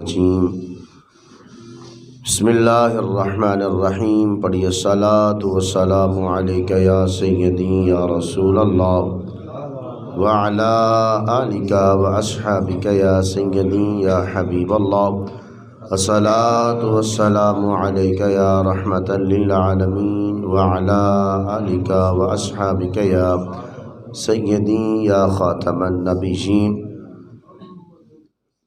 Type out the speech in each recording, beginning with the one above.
الرجیم بسم اللہ الرحمن الرحیم پڑھیے الصلاۃ والسلام علیک یا سیدی یا رسول اللہ وعلی آلک واصحابک یا سیدی یا حبیب اللہ الصلاۃ والسلام علیک یا رحمۃ للعالمین وعلی آلک واصحابک یا سیدی یا خاتم النبیین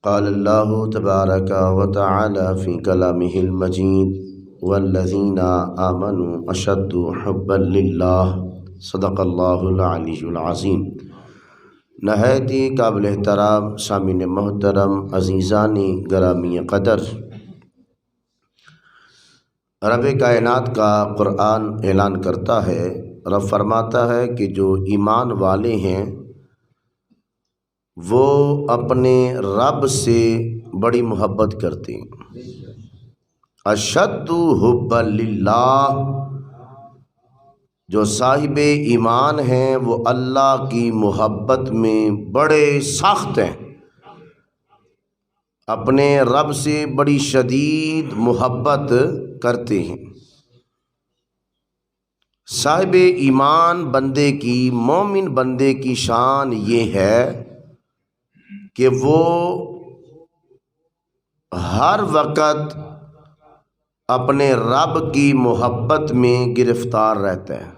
قال اللہ تبارک و تعالی فی کلامہ المجید والذین آمنوا اشد حبا للہ صدق اللہ العلی العظیم۔ نہایت ہی قابل احترام سامعین محترم عزیزان گرامی قدر، رب کائنات کا قرآن اعلان کرتا ہے، رب فرماتا ہے کہ جو ایمان والے ہیں وہ اپنے رب سے بڑی محبت کرتے ہیں۔ اشد حب للہ، جو صاحب ایمان ہیں وہ اللہ کی محبت میں بڑے سخت ہیں، اپنے رب سے بڑی شدید محبت کرتے ہیں۔ صاحب ایمان بندے کی، مومن بندے کی شان یہ ہے کہ وہ ہر وقت اپنے رب کی محبت میں گرفتار رہتا ہے۔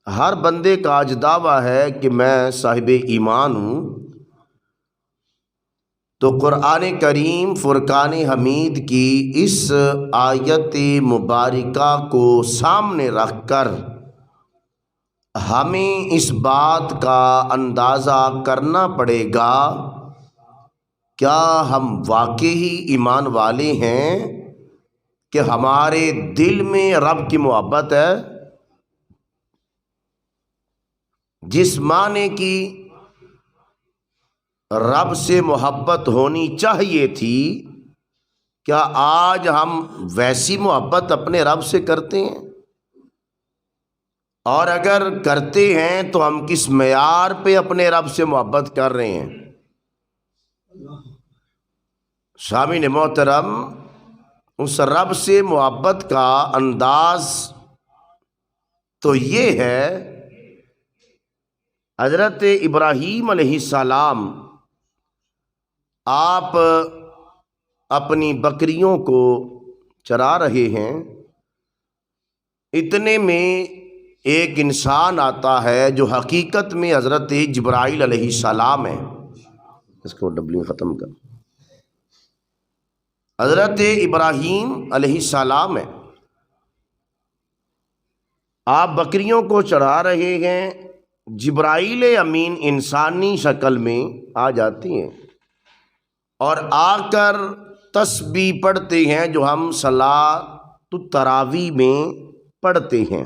ہر بندے کا آج دعویٰ ہے کہ میں صاحب ایمان ہوں، تو قرآن کریم فرقان حمید کی اس آیت مبارکہ کو سامنے رکھ کر ہمیں اس بات کا اندازہ کرنا پڑے گا، کیا ہم واقعی ایمان والے ہیں کہ ہمارے دل میں رب کی محبت ہے؟ جس معنی کی رب سے محبت ہونی چاہیے تھی، کیا آج ہم ویسی محبت اپنے رب سے کرتے ہیں؟ اور اگر کرتے ہیں تو ہم کس معیار پہ اپنے رب سے محبت کر رہے ہیں؟ سامعین محترم، اس رب سے محبت کا انداز تو یہ ہے، حضرت ابراہیم علیہ السلام آپ اپنی بکریوں کو چرا رہے ہیں، اتنے میں ایک انسان آتا ہے جو حقیقت میں حضرت جبرائیل علیہ السلام ہے۔ اس کو ڈبلیو ختم کر، حضرت ابراہیم علیہ السلام ہے۔ آپ بکریوں کو چڑھا رہے ہیں، جبرائیل امین انسانی شکل میں آ جاتی ہیں اور آ کر تسبیح پڑھتے ہیں جو ہم صلاۃ التراویح میں پڑھتے ہیں،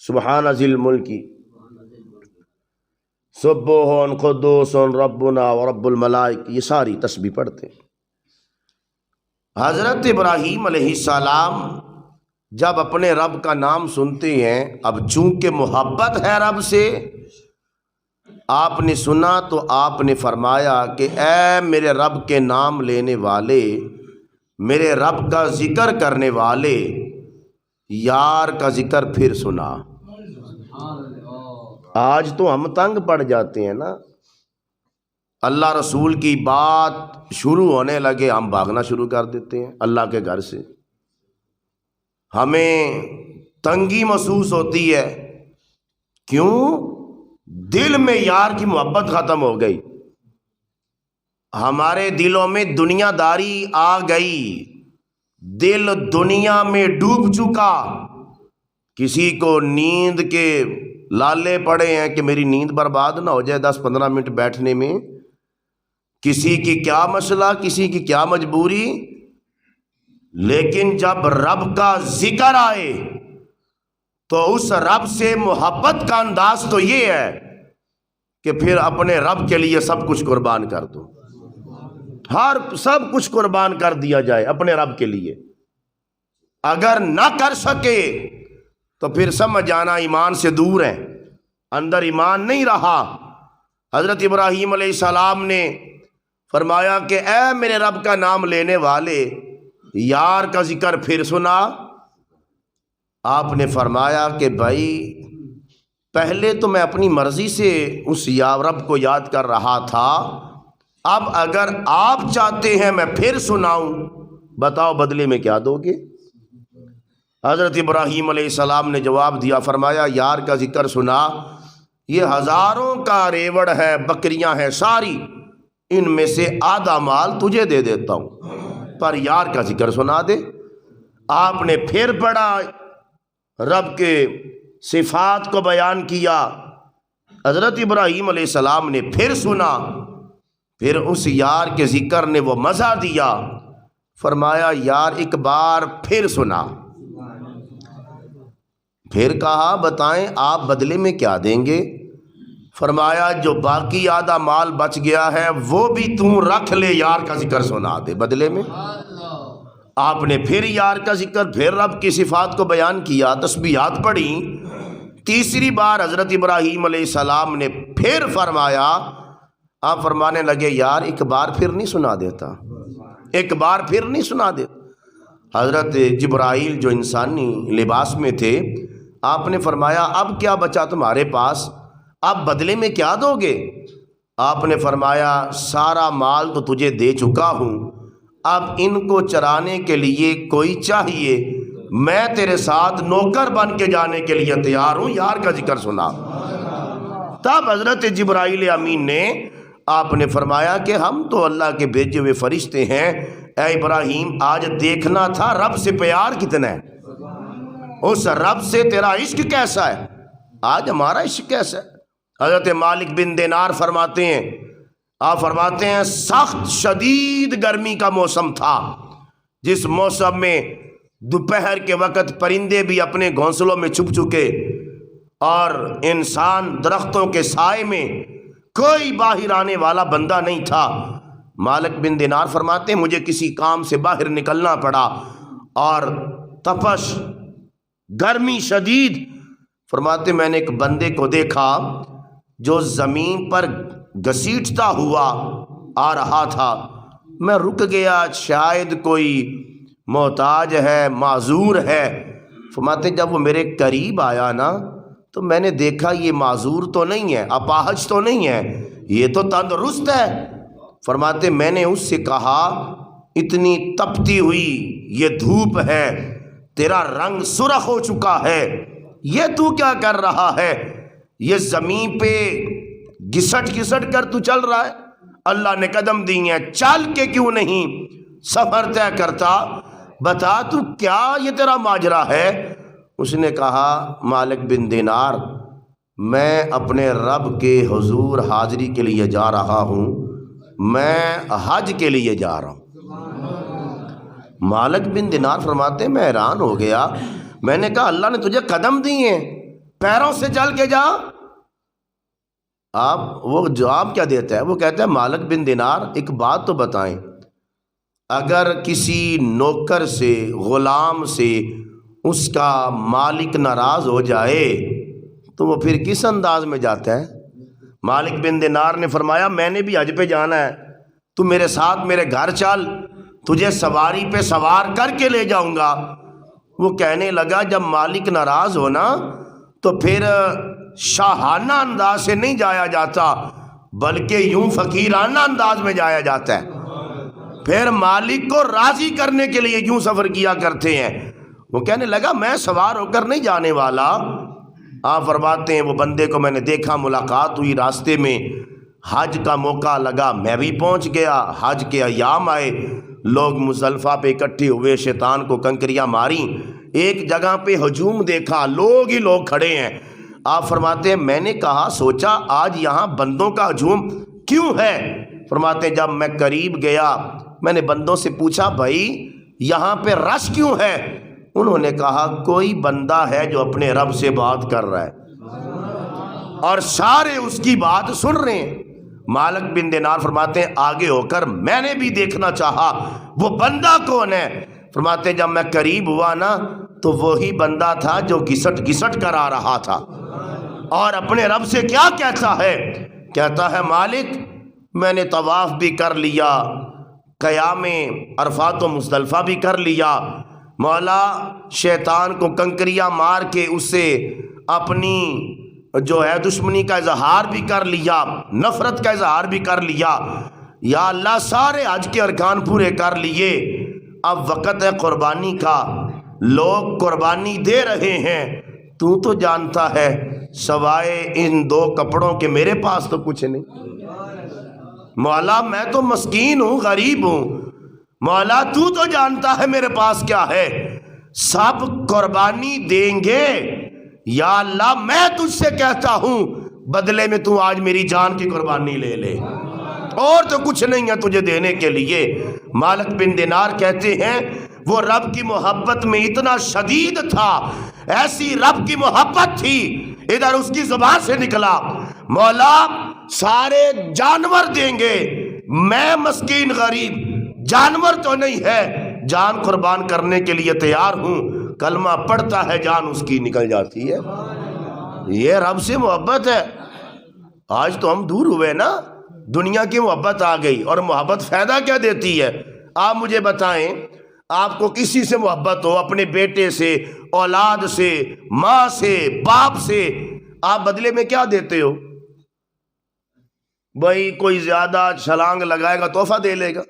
سبحان ذی الملک سبوح قدوس ربنا ورب الملائک، یہ ساری تسبیح پڑھتے ہیں۔ حضرت ابراہیم علیہ السلام جب اپنے رب کا نام سنتے ہیں، اب چونکہ محبت ہے رب سے، آپ نے سنا تو آپ نے فرمایا کہ اے میرے رب کے نام لینے والے، میرے رب کا ذکر کرنے والے، یار کا ذکر پھر سنا۔ آج تو ہم تنگ پڑ جاتے ہیں نا، اللہ رسول کی بات شروع ہونے لگے ہم بھاگنا شروع کر دیتے ہیں اللہ کے گھر سے، ہمیں تنگی محسوس ہوتی ہے۔ کیوں؟ دل میں یار کی محبت ختم ہو گئی، ہمارے دلوں میں دنیا داری آ گئی، دل دنیا میں ڈوب چکا۔ کسی کو نیند کے لالے پڑے ہیں کہ میری نیند برباد نہ ہو جائے 10-15 منٹ بیٹھنے میں، کسی کی کیا مسئلہ، کسی کی کیا مجبوری، لیکن جب رب کا ذکر آئے تو اس رب سے محبت کا انداز تو یہ ہے کہ پھر اپنے رب کے لیے سب کچھ قربان کر دو، سب کچھ قربان کر دیا جائے اپنے رب کے لیے۔ اگر نہ کر سکے تو پھر سمجھ جانا ایمان سے دور ہے، اندر ایمان نہیں رہا۔ حضرت ابراہیم علیہ السلام نے فرمایا کہ اے میرے رب کا نام لینے والے، یار کا ذکر پھر سنا۔ آپ نے فرمایا کہ بھائی پہلے تو میں اپنی مرضی سے اس یا رب کو یاد کر رہا تھا، اب اگر آپ چاہتے ہیں میں پھر سناؤں، بتاؤ بدلے میں کیا دو گے؟ حضرت ابراہیم علیہ السلام نے جواب دیا، فرمایا یار کا ذکر سنا، یہ ہزاروں کا ریوڑ ہے، بکریاں ہیں ساری، ان میں سے آدھا مال تجھے دے دیتا ہوں، پر یار کا ذکر سنا دے۔ آپ نے پھر پڑھا، رب کے صفات کو بیان کیا، حضرت ابراہیم علیہ السلام نے پھر سنا، پھر اس یار کے ذکر نے وہ مزہ دیا، فرمایا یار ایک بار پھر سنا۔ پھر کہا بتائیں آپ بدلے میں کیا دیں گے؟ فرمایا جو باقی آدھا مال بچ گیا ہے وہ بھی تم رکھ لے، یار کا ذکر سنا دے بدلے میں۔ آپ نے پھر یار کا ذکر، پھر رب کی صفات کو بیان کیا، تسبیحات پڑھی۔ تیسری بار حضرت ابراہیم علیہ السلام نے پھر فرمایا، آپ فرمانے لگے یار ایک بار پھر نہیں سنا دیتا، ایک بار پھر نہیں سنا دیتا۔ حضرت جبرائیل جو انسانی لباس میں تھے، آپ نے فرمایا اب کیا بچا تمہارے پاس، اب بدلے میں کیا دو گے؟ آپ نے فرمایا سارا مال تو تجھے دے چکا ہوں، اب ان کو چرانے کے لیے کوئی چاہیے، میں تیرے ساتھ نوکر بن کے جانے کے لیے تیار ہوں، یار کا ذکر سنا۔ تب حضرت جبرائیل امین نے آپ نے فرمایا کہ ہم تو اللہ کے بھیجے ہوئے فرشتے ہیں، اے ابراہیم آج دیکھنا تھا رب سے پیار کتنا ہے، اس رب سے تیرا عشق کیسا ہے، آج ہمارا عشق کیسا ہے۔ حضرت مالک بن دینار فرماتے ہیں، آپ فرماتے ہیں سخت شدید گرمی کا موسم تھا، جس موسم میں دوپہر کے وقت پرندے بھی اپنے گھونسلوں میں چھپ چکے اور انسان درختوں کے سائے میں، کوئی باہر آنے والا بندہ نہیں تھا۔ مالک بن دینار فرماتے ہیں مجھے کسی کام سے باہر نکلنا پڑا اور تپش گرمی شدید، فرماتے میں نے ایک بندے کو دیکھا جو زمین پر گھسیٹتا ہوا آ رہا تھا، میں رک گیا، شاید کوئی محتاج ہے، معذور ہے۔ فرماتے جب وہ میرے قریب آیا نا تو میں نے دیکھا یہ معذور تو نہیں ہے، اپاہج تو نہیں ہے، یہ تو تندرست ہے۔ فرماتے میں نے اس سے کہا اتنی تپتی ہوئی یہ دھوپ ہے، تیرا رنگ سرخ ہو چکا ہے، یہ تو کیا کر رہا ہے، یہ زمین پہ گھسٹ گھسٹ کر تو چل رہا ہے، اللہ نے قدم دی ہیں، چل کے کیوں نہیں سفر طے کرتا، بتا تو کیا یہ تیرا ماجرا ہے؟ اس نے کہا مالک بن دینار میں اپنے رب کے حضور حاضری کے لیے جا رہا ہوں، میں حج کے لیے جا رہا ہوں۔ مالک بن دینار فرماتے ہیں میں حیران ہو گیا، میں نے کہا اللہ نے تجھے قدم دی ہیں، پیروں سے چل کے جا۔ آپ وہ جواب کیا دیتا ہے، وہ کہتا ہے مالک بن دینار ایک بات تو بتائیں، اگر کسی نوکر سے، غلام سے اس کا مالک ناراض ہو جائے تو وہ پھر کس انداز میں جاتا ہے؟ مالک بن دینار نے فرمایا میں نے بھی حج پہ جانا ہے، تو میرے ساتھ میرے گھر چل، تجھے سواری پہ سوار کر کے لے جاؤں گا۔ وہ کہنے لگا جب مالک ناراض ہونا تو پھر شاہانہ انداز سے نہیں جایا جاتا بلکہ یوں فقیرانہ انداز میں جایا جاتا ہے، پھر مالک کو راضی کرنے کے لیے یوں سفر کیا کرتے ہیں۔ وہ کہنے لگا میں سوار ہو کر نہیں جانے والا۔ آپ فرماتے ہیں وہ بندے کو میں نے دیکھا، ملاقات ہوئی راستے میں، حج کا موقع لگا، میں بھی پہنچ گیا، حج کے ایام آئے، لوگ مزدلفہ پہ اکٹھے ہوئے، شیطان کو کنکریاں ماری، ایک جگہ پہ ہجوم دیکھا، لوگ ہی لوگ کھڑے ہیں۔ آپ فرماتے ہیں میں نے کہا سوچا آج یہاں بندوں کا ہجوم کیوں ہے؟ فرماتے ہیں جب میں قریب گیا میں نے بندوں سے پوچھا بھائی یہاں پہ رش کیوں ہے؟ انہوں نے کہا کوئی بندہ ہے جو اپنے رب سے بات کر رہا ہے اور سارے اس کی بات سن رہے ہیں۔ مالک بن دینار فرماتے ہیں آگے ہو کر میں نے بھی دیکھنا چاہا وہ بندہ کون ہے۔ فرماتے ہیں جب میں قریب ہوا نا تو وہی بندہ تھا جو گھسٹ گھسٹ کر آ رہا تھا اور اپنے رب سے کیا کہتا ہے؟ کہتا ہے مالک میں نے طواف بھی کر لیا، قیام عرفات و مزدلفہ بھی کر لیا، مولا شیطان کو کنکریاں مار کے اس سے اپنی جو ہے دشمنی کا اظہار بھی کر لیا، نفرت کا اظہار بھی کر لیا، یا اللہ سارے حج کے ارکان پورے کر لیے، اب وقت ہے قربانی کا، لوگ قربانی دے رہے ہیں، تو جانتا ہے سوائے ان 2 کپڑوں کے میرے پاس تو کچھ نہیں، مولا میں تو مسکین ہوں، غریب ہوں، مولا تو جانتا ہے میرے پاس کیا ہے، سب قربانی دیں گے، یا اللہ میں تجھ سے کہتا ہوں بدلے میں تو آج میری جان کی قربانی لے لے، اور تو کچھ نہیں ہے تجھے دینے کے لیے۔ مالک بن دینار کہتے ہیں وہ رب کی محبت میں اتنا شدید تھا، ایسی رب کی محبت تھی، ادھر اس کی زبان سے نکلا مولا سارے جانور دیں گے، میں مسکین غریب جانور تو نہیں ہے، جان قربان کرنے کے لیے تیار ہوں، کلمہ پڑھتا ہے جان اس کی نکل جاتی ہے۔ یہ رب سے محبت ہے۔ آج تو ہم دور ہوئے نا، دنیا کی محبت آ گئی، اور محبت فائدہ کیا دیتی ہے؟ آپ مجھے بتائیں، آپ کو کسی سے محبت ہو، اپنے بیٹے سے، اولاد سے، ماں سے، باپ سے، آپ بدلے میں کیا دیتے ہو؟ بھائی کوئی زیادہ چھلانگ لگائے گا تحفہ دے لے گا،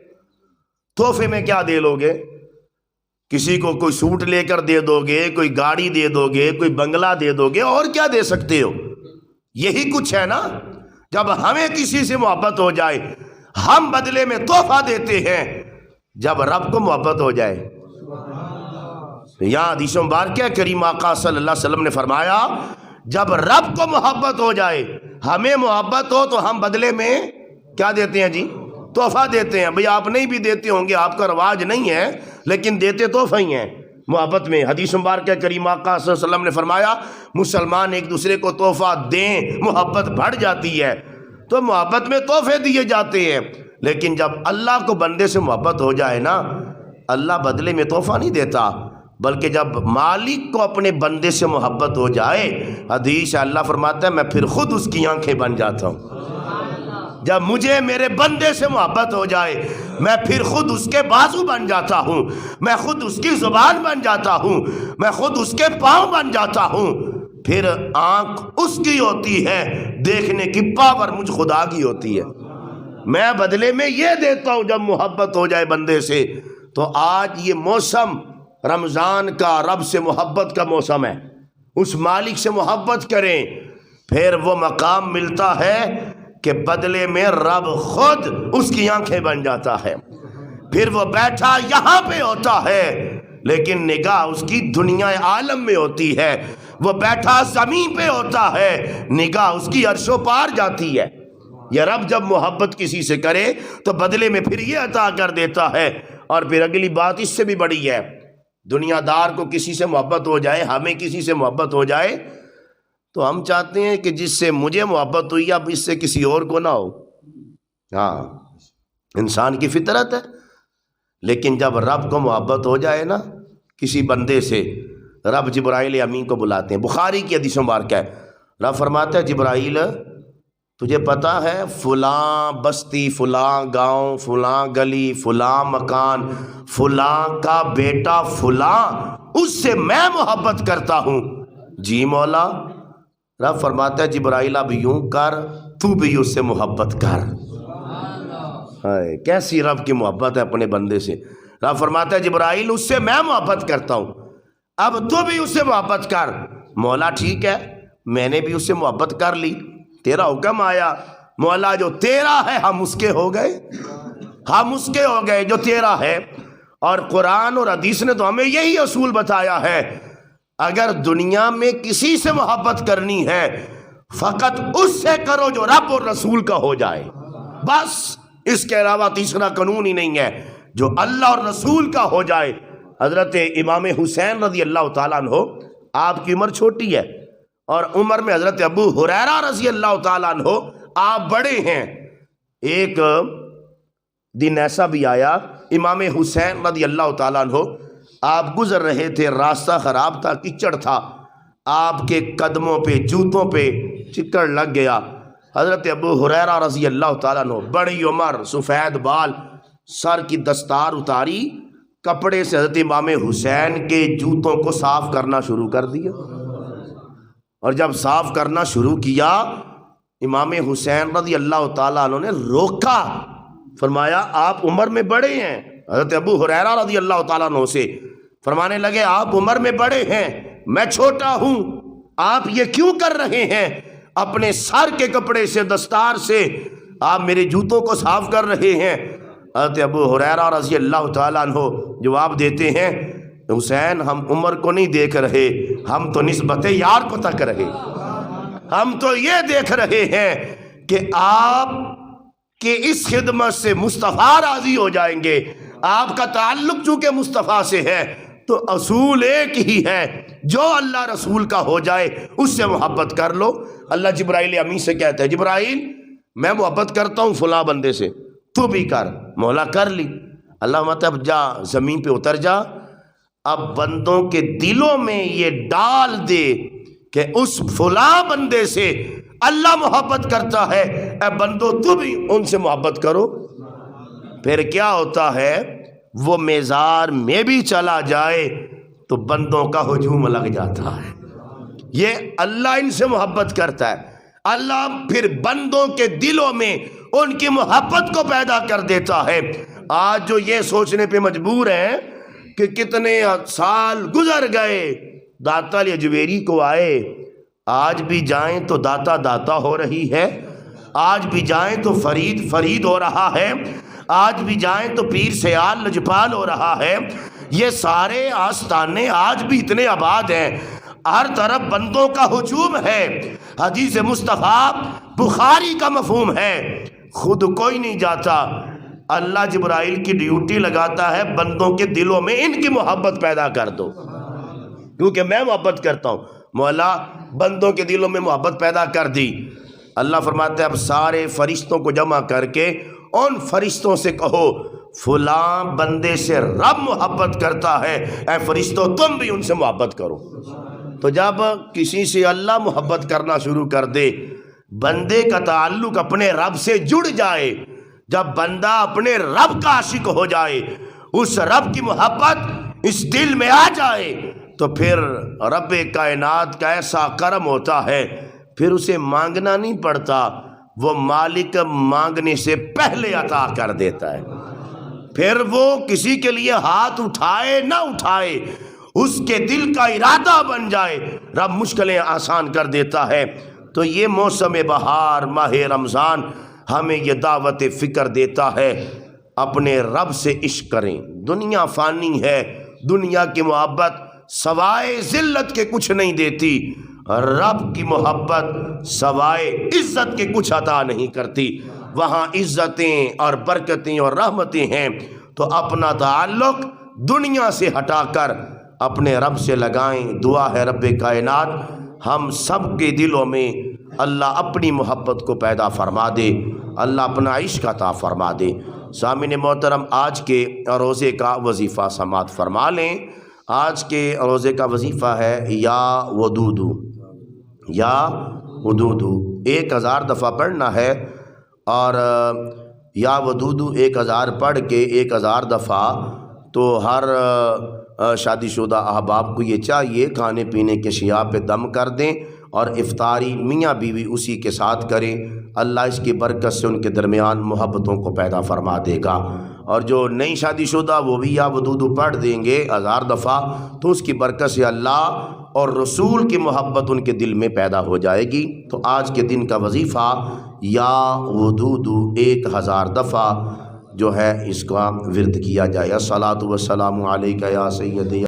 تحفے میں کیا دے لو گے؟ کسی کو کوئی سوٹ لے کر دے دو گے، کوئی گاڑی دے دو گے، کوئی بنگلہ دے دو گے، اور کیا دے سکتے ہو؟ یہی کچھ ہے نا۔ جب ہمیں کسی سے محبت ہو جائے ہم بدلے میں تحفہ دیتے ہیں، جب رب کو محبت ہو جائے، یہاں حدیث مبارکہ کریم آقا صلی اللہ علیہ وسلم نے فرمایا جب رب کو محبت ہو جائے، ہمیں محبت ہو تو ہم بدلے میں کیا دیتے ہیں جی؟ تحفہ دیتے ہیں۔ بھئی آپ نہیں بھی دیتے ہوں گے، آپ کا رواج نہیں ہے، لیکن دیتے تحفہ ہی ہیں محبت میں۔ حدیث مبارکہ کریم آقا صلی اللہ علیہ وسلم نے فرمایا مسلمان ایک دوسرے کو تحفہ دیں، محبت بڑھ جاتی ہے، تو محبت میں تحفے دیے جاتے ہیں۔ لیکن جب اللہ کو بندے سے محبت ہو جائے نا، اللہ بدلے میں تحفہ نہیں دیتا، بلکہ جب مالک کو اپنے بندے سے محبت ہو جائے، حدیث اللہ فرماتا ہے میں پھر خود اس کی آنکھیں بن جاتا ہوں۔ جب مجھے میرے بندے سے محبت ہو جائے، میں پھر خود اس کے بازو بن جاتا ہوں، میں خود اس کی زبان بن جاتا ہوں، میں خود اس کے پاؤں بن جاتا ہوں۔ پھر آنکھ اس کی ہوتی ہے، دیکھنے کی پاور مجھ خدا کی ہوتی ہے۔ میں بدلے میں یہ دیتا ہوں جب محبت ہو جائے بندے سے۔ تو آج یہ موسم رمضان کا رب سے محبت کا موسم ہے، اس مالک سے محبت کریں، پھر وہ مقام ملتا ہے کہ بدلے میں رب خود اس کی آنکھیں بن جاتا ہے۔ پھر وہ بیٹھا یہاں پہ ہوتا ہے لیکن نگاہ اس کی دنیا عالم میں ہوتی ہے، وہ بیٹھا زمین پہ ہوتا ہے، نگاہ اس کی عرش و پار جاتی ہے۔ یہ رب جب محبت کسی سے کرے تو بدلے میں پھر یہ عطا کر دیتا ہے۔ اور پھر اگلی بات اس سے بھی بڑی ہے، دنیا دار کو کسی سے محبت ہو جائے، ہمیں کسی سے محبت ہو جائے تو ہم چاہتے ہیں کہ جس سے مجھے محبت ہوئی اب اس سے کسی اور کو نہ ہو۔ ہاں انسان کی فطرت ہے۔ لیکن جب رب کو محبت ہو جائے نا کسی بندے سے، رب جبرائیل امین کو بلاتے ہیں، بخاری کی حدیث مبارکہ ہے، رب فرماتا ہے جبرائیل تجھے پتا ہے فلاں بستی، فلاں گاؤں، فلاں گلی، فلاں مکان، فلاں کا بیٹا فلاں، اس سے میں محبت کرتا ہوں۔ جی مولا۔ رب فرماتا ہے جبرائیل اب یوں کر، تو بھی اس سے محبت کر۔ کیسی رب کی محبت ہے اپنے بندے سے۔ رب فرماتا ہے جبرائیل اس سے میں محبت کرتا ہوں، اب تو بھی اس سے محبت کر۔ مولا ٹھیک ہے، میں نے بھی اس سے محبت کر لی، تیرا حکم آیا، مولا جو تیرا ہے ہم اس کے ہو گئے، ہم اس کے ہو گئے جو تیرا ہے۔ اور قرآن اور حدیث نے تو ہمیں یہی اصول بتایا ہے، اگر دنیا میں کسی سے محبت کرنی ہے فقط اس سے کرو جو رب اور رسول کا ہو جائے، بس، اس کے علاوہ تیسرا قانون ہی نہیں ہے، جو اللہ اور رسول کا ہو جائے۔ حضرت امام حسین رضی اللہ تعالیٰ عنہ، آپ کی عمر چھوٹی ہے، اور عمر میں حضرت ابو ہریرہ رضی اللہ تعالیٰ عنہ آپ بڑے ہیں۔ ایک دن ایسا بھی آیا، امام حسین رضی اللہ تعالیٰ عنہ آپ گزر رہے تھے، راستہ خراب تھا، کچڑ تھا، آپ کے قدموں پہ، جوتوں پہ چکڑ لگ گیا، حضرت ابو ہریرہ رضی اللہ تعالیٰ عنہ، بڑی عمر، سفید بال، سر کی دستار اتاری، کپڑے سے حضرت امام حسین کے جوتوں کو صاف کرنا شروع کر دیا، اور جب صاف کرنا شروع کیا امام حسین رضی اللہ تعالیٰ عنہ نے روکا، فرمایا آپ عمر میں بڑے ہیں، حضرت ابو ہریرہ رضی اللہ تعالیٰ عنہ سے فرمانے لگے آپ عمر میں بڑے ہیں، میں چھوٹا ہوں، آپ یہ کیوں کر رہے ہیں؟ اپنے سر کے کپڑے سے، دستار سے آپ میرے جوتوں کو صاف کر رہے ہیں۔ حضرت ابو ہریرہ رضی اللہ تعالیٰ عنہ جواب دیتے ہیں، حسین ہم عمر کو نہیں دیکھ رہے، ہم تو نسبت یار کو تک رہے، ہم تو یہ دیکھ رہے ہیں کہ آپ کے اس خدمت سے مصطفیٰ راضی ہو جائیں گے، آپ کا تعلق چونکہ مصطفیٰ سے ہے تو اصول ایک ہی ہے، جو اللہ رسول کا ہو جائے اس سے محبت کر لو۔ اللہ جبرائیل امین سے کہتا ہے جبرائیل میں محبت کرتا ہوں فلاں بندے سے، تو بھی کر، مولا کر لی۔ اللہ مطلب جا زمین پہ اتر جا، اب بندوں کے دلوں میں یہ ڈال دے کہ اس فلاں بندے سے اللہ محبت کرتا ہے، اے بندو تو بھی ان سے محبت کرو۔ پھر کیا ہوتا ہے، وہ میزار میں بھی چلا جائے تو بندوں کا ہجوم لگ جاتا ہے، یہ اللہ ان سے محبت کرتا ہے، اللہ پھر بندوں کے دلوں میں ان کی محبت کو پیدا کر دیتا ہے۔ آج جو یہ سوچنے پہ مجبور ہیں کہ کتنے سال گزر گئے داتا اجویری کو آئے، آج بھی جائیں تو داتا داتا ہو رہی ہے، آج بھی جائیں تو فرید فرید ہو رہا ہے، آج بھی جائیں تو پیر سیال لجپال ہو رہا ہے، یہ سارے آستانے آج بھی اتنے آباد ہیں، ہر طرف بندوں کا ہجوم ہے۔ حدیث مصطفیٰ بخاری کا مفہوم ہے، خود کوئی نہیں جاتا، اللہ جبرائیل کی ڈیوٹی لگاتا ہے بندوں کے دلوں میں ان کی محبت پیدا کر دو، کیونکہ میں محبت کرتا ہوں، مولا بندوں کے دلوں میں محبت پیدا کر دی۔ اللہ فرماتا ہے اب سارے فرشتوں کو جمع کر کے ان فرشتوں سے کہو فلاں بندے سے رب محبت کرتا ہے، اے فرشتوں تم بھی ان سے محبت کرو۔ تو جب کسی سے اللہ محبت کرنا شروع کر دے، بندے کا تعلق اپنے رب سے جڑ جائے، جب بندہ اپنے رب کا عاشق ہو جائے، اس رب کی محبت اس دل میں آ جائے، تو پھر رب کائنات کا ایسا کرم ہوتا ہے، پھر اسے مانگنا نہیں پڑتا، وہ مالک مانگنے سے پہلے عطا کر دیتا ہے۔ پھر وہ کسی کے لیے ہاتھ اٹھائے نہ اٹھائے، اس کے دل کا ارادہ بن جائے، رب مشکلیں آسان کر دیتا ہے۔ تو یہ موسم بہار ماہ رمضان ہمیں یہ دعوت فکر دیتا ہے، اپنے رب سے عشق کریں۔ دنیا فانی ہے، دنیا کی محبت سوائے ذلت کے کچھ نہیں دیتی، رب کی محبت سوائے عزت کے کچھ عطا نہیں کرتی۔ وہاں عزتیں اور برکتیں اور رحمتیں ہیں، تو اپنا تعلق دنیا سے ہٹا کر اپنے رب سے لگائیں۔ دعا ہے رب کائنات ہم سب کے دلوں میں اللہ اپنی محبت کو پیدا فرما دے، اللہ اپنا عشق عطا فرما دے۔ سامعین محترم، آج کے روزے کا وظیفہ سماعت فرما لیں۔ آج کے روزے کا وظیفہ ہے یا ودودو، یا ودودو 1000 دفعہ پڑھنا ہے، اور یا ودودو 1000 پڑھ کے 1000 دفعہ تو ہر شادی شدہ احباب کو یہ چاہیے کھانے پینے کے اشیاء پہ دم کر دیں، اور افطاری میاں بیوی اسی کے ساتھ کریں۔ اللہ اس کی برکت سے ان کے درمیان محبتوں کو پیدا فرما دے گا۔ اور جو نئی شادی شدہ وہ بھی یا ودودو پڑھ دیں گے 1000 دفعہ، تو اس کی برکت سے اللہ اور رسول کی محبت ان کے دل میں پیدا ہو جائے گی۔ تو آج کے دن کا وظیفہ یا ودودو 1000 دفعہ جو ہے اس کا ورد کیا جائے۔ الصلاۃ والسلام علیک یا سیدی۔